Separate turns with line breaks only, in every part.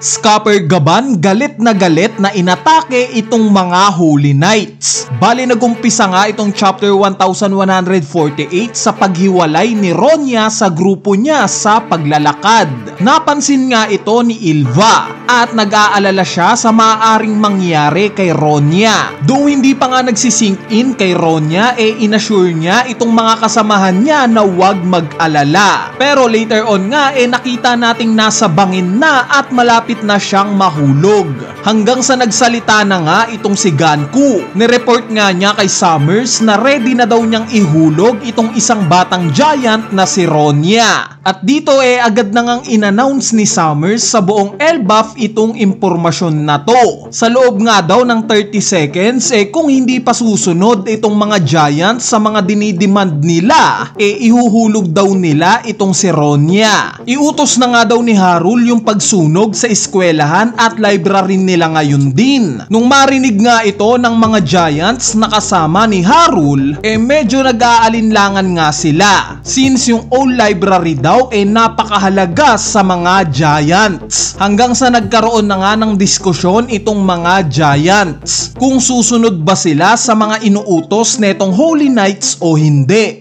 Scupper Gaban galit na inatake itong mga Holy Knights. Bali nagumpisa nga itong chapter 1148 sa paghiwalay ni Ronya sa grupo niya sa paglalakad. Napansin nga ito ni Ilva at nag-aalala siya sa maaaring mangyari kay Ronya. Though hindi pa nga nagsisink in kay Ronya, inassure niya itong mga kasamahan niya na huwag mag-alala. Pero later on nga nakita nating nasa bangin na at malapit na siyang mahulog. Hanggang sa nagsalita na nga itong si Ganku. Nireport nga niya kay Summers na ready na daw niyang ihulog itong isang batang giant na si Ronya. At dito agad na ngang in-announce ni Summers sa buong Elbaf itong impormasyon na to. Sa loob nga daw ng 30 seconds kung hindi pa susunod itong mga giants sa mga dinidemand nila, ihuhulog daw nila itong si Ronya. Iutos na nga daw ni Harul yung pagsunog sa eskwelahan at library nila ngayon din. Nung marinig nga ito ng mga giants na kasama ni Harul, medyo nag-aalinlangan nga sila. Since yung old library daw napakahalaga sa mga giants. Hanggang sa nagkaroon na nga ng diskusyon itong mga giants kung susunod ba sila sa mga inuutos netong Holy Knights o hindi.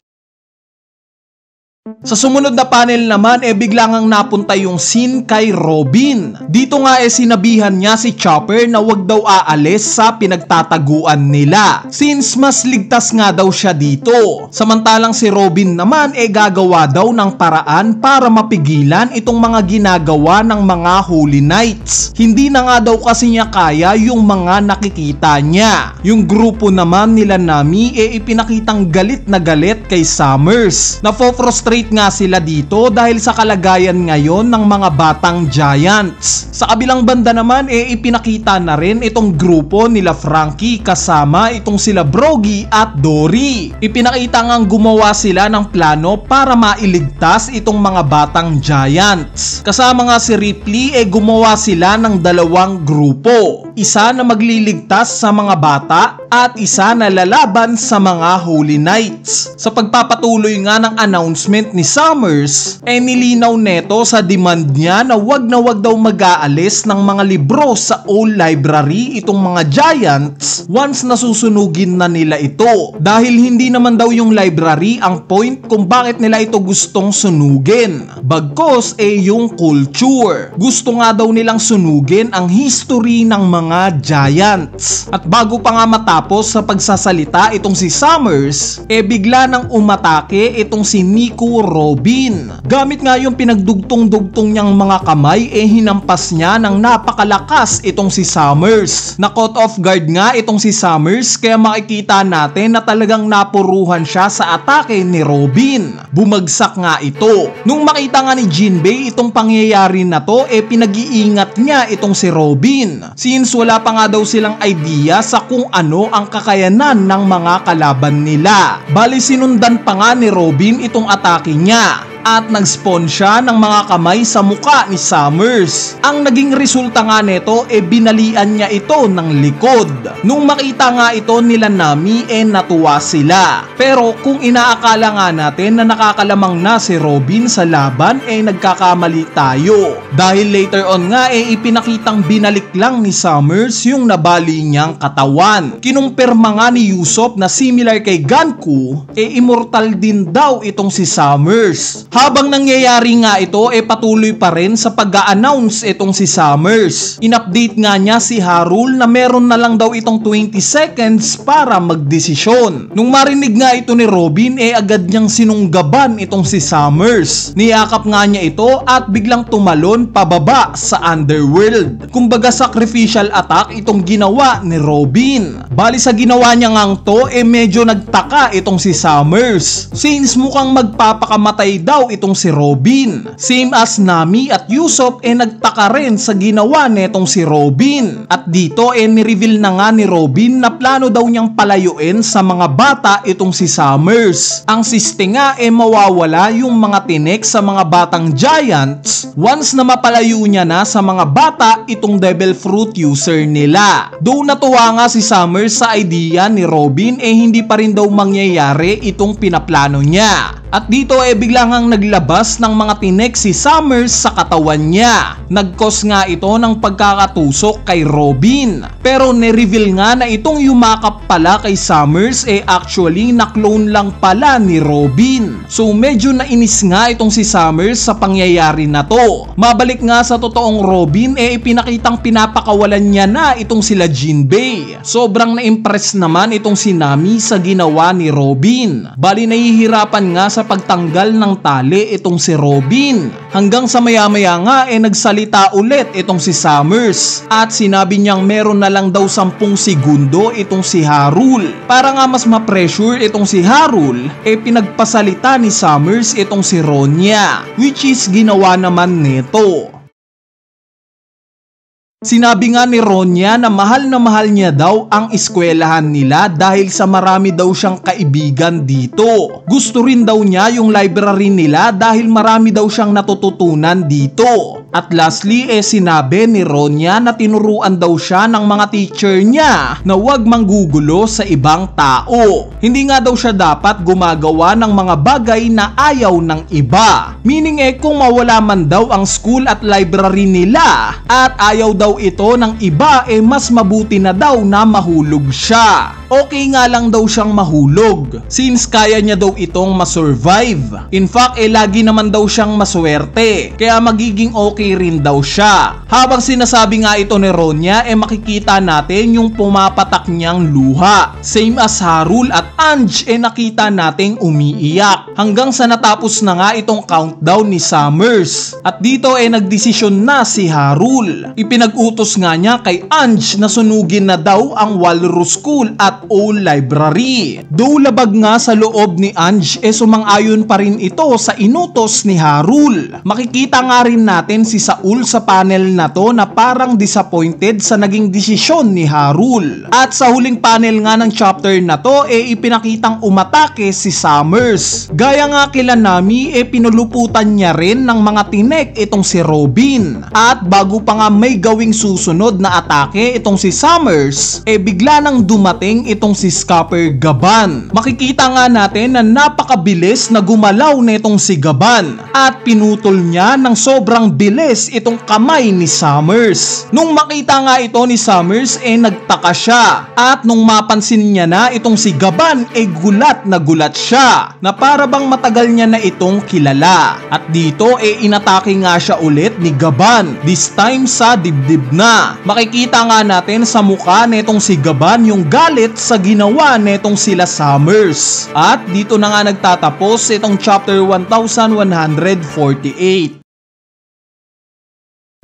Sa sumunod na panel naman bigla ngang napunta yung scene kay Robin. Dito nga sinabihan niya si Chopper na wag daw aalis sa pinagtataguan nila since mas ligtas nga daw siya dito. Samantalang si Robin naman gagawa daw ng paraan para mapigilan itong mga ginagawa ng mga Holy Knights. Hindi na nga daw kasi niya kaya yung mga nakikita niya. Yung grupo naman nila Nami ipinakitang galit na galit kay Summers. Nafo-frustrate nga sila dito dahil sa kalagayan ngayon ng mga batang giants. Sa kabilang banda naman ipinakita na rin itong grupo nila Frankie kasama itong sila Brogy at Dory. Ipinakita ngang gumawa sila ng plano para mailigtas itong mga batang giants. Kasama nga si Ripley gumawa sila ng dalawang grupo. Isa na magliligtas sa mga bata at isa na lalaban sa mga Holy Knights. Sa pagpapatuloy nga ng announcement ni Summers, nilinaw neto sa demand niya na wag daw mag-aalis ng mga libro sa old library itong mga giants once nasusunugin na nila ito. Dahil hindi naman daw yung library ang point kung bakit nila ito gustong sunugin. Bagkos yung culture. Gusto nga daw nilang sunugin ang history ng mga giants. At bago pa nga matapos sa pagsasalita itong si Summers, bigla nang umatake itong si Nico Robin. Gamit nga yung pinagdugtong-dugtong niyang mga kamay hinampas niya ng napakalakas itong si Summers. Na caught off guard nga itong si Summers kaya makikita natin na talagang napuruhan siya sa atake ni Robin. Bumagsak nga ito. Nung makita nga ni Jinbei itong pangyayari na to pinag-iingat niya itong si Robin. Since wala pa nga daw silang idea sa kung ano ang kakayanan ng mga kalaban nila. Bali sinundan pa nga ni Robin itong atake niya at nag-spawn siya ng mga kamay sa muka ni Summers. Ang naging resulta nga nito binalian niya ito ng likod. Nung makita nga ito nila Nami natuwa sila. Pero kung inaakala nga natin na nakakalamang na si Robin sa laban nagkakamali tayo. Dahil later on nga ipinakitang binalik lang ni Summers yung nabali niyang katawan. Kinumpirma nga ni Usopp na similar kay Ganku immortal din daw itong si Summers. Habang nangyayari nga ito patuloy pa rin sa pag-a-announce itong si Summers. In-update nga niya si Harul na meron na lang daw itong 20 seconds para magdesisyon. Nung marinig nga ito ni Robin agad niyang sinunggaban itong si Summers. Niyakap nga niya ito at biglang tumalon pababa sa underworld. Kumbaga sacrificial attack itong ginawa ni Robin. Bali sa ginawa niya ngang to medyo nagtaka itong si Summers. Since mukhang magpapakamatay daw itong si Robin. Same as Nami at Usopp nagtaka rin sa ginawa netong si Robin. At dito ni-reveal na nga ni Robin na plano daw niyang palayuin sa mga bata itong si Summers. Ang siste nga mawawala yung mga tinik sa mga batang giants once na mapalayo niya na sa mga bata itong devil fruit user nila. Though natuwa nga si Summers sa idea ni Robin hindi pa rin daw mangyayari itong pinaplano niya. At dito bigla ngang naglabas ng mga tinik si Summers sa katawan niya. Nag-cause nga ito ng pagkakatusok kay Robin. Pero ni-reveal nga na itong yumakap pala kay Summers actually na-clone lang pala ni Robin. So medyo nainis nga itong si Summers sa pangyayari na to. Mabalik nga sa totoong Robin ipinakitang pinapakawalan niya na itong sila Jinbei. Sobrang na-impress naman itong si Nami sa ginawa ni Robin. Bali nahihirapan nga sa pagtanggal ng tali itong si Robin. Hanggang sa maya-maya nga nagsalita ulit itong si Summers. At sinabi niyang meron na lang daw 10 segundo itong si Harul. Para nga mas ma-pressure itong si Harul, pinagpasalita ni Summers itong si Ronya. Which is ginawa naman nito. Sinabi nga ni Ronya na mahal niya daw ang eskwelahan nila dahil sa marami daw siyang kaibigan dito. Gusto rin daw niya yung library nila dahil marami daw siyang natututunan dito. At lastly sinabi ni Ronya na tinuruan daw siya ng mga teacher niya na huwag manggugulo sa ibang tao. Hindi nga daw siya dapat gumagawa ng mga bagay na ayaw ng iba. Meaning kung mawala man daw ang school at library nila at ayaw daw ito ng iba mas mabuti na daw na mahulog siya. Okay nga lang daw siyang mahulog since kaya niya daw itong masurvive. In fact lagi naman daw siyang maswerte kaya magiging okay rin daw siya. Habang sinasabi nga ito ni Ronya makikita natin yung pumapatak niyang luha. Same as Harul at Ange nakita nating umiiyak. Hanggang sa natapos na nga itong countdown ni Summers. At dito nagdesisyon na si Harul. Ipinag-utos nga niya kay Ange na sunugin na daw ang Walrus School at Old Library. Though labag nga sa loob ni Ange sumang-ayon pa rin ito sa inutos ni Harul. Makikita nga rin natin si Saul sa panel na to na parang disappointed sa naging desisyon ni Harul. At sa huling panel nga ng chapter na to ipinakitang umatake si Summers. Gaya nga kila Nami pinuluputan niya rin ng mga tinek itong si Robin. At bago pa nga may gawing susunod na atake itong si Summers bigla nang dumating itong si Scupper Gaban. Makikita nga natin na napakabilis na gumalaw nitong si Gaban at pinutol niya ng sobrang bilis itong kamay ni Summers. Nung makita nga ito ni Summers nagtaka siya at nung mapansin niya na itong si Gaban gulat na gulat siya na para bang matagal niya na itong kilala. At dito inatake nga siya ulit ni Gaban, this time sa dibdib na. Makikita nga natin sa mukha netong si Gaban yung galit sa ginawa netong sila Summers. At dito na nga nagtatapos itong chapter 1148.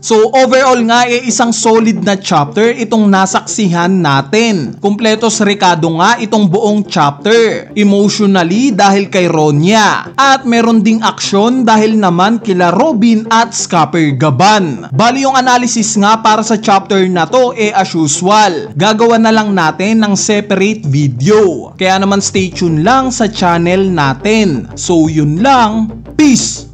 So overall nga isang solid na chapter itong nasaksihan natin. Kumpletos rekado nga itong buong chapter. Emotionally dahil kay Ronya. At meron ding aksyon dahil naman kila Robin at Scupper Gaban. Bali yung analysis nga para sa chapter na to as usual. Gagawa na lang natin ng separate video. Kaya naman stay tuned lang sa channel natin. So yun lang. Peace!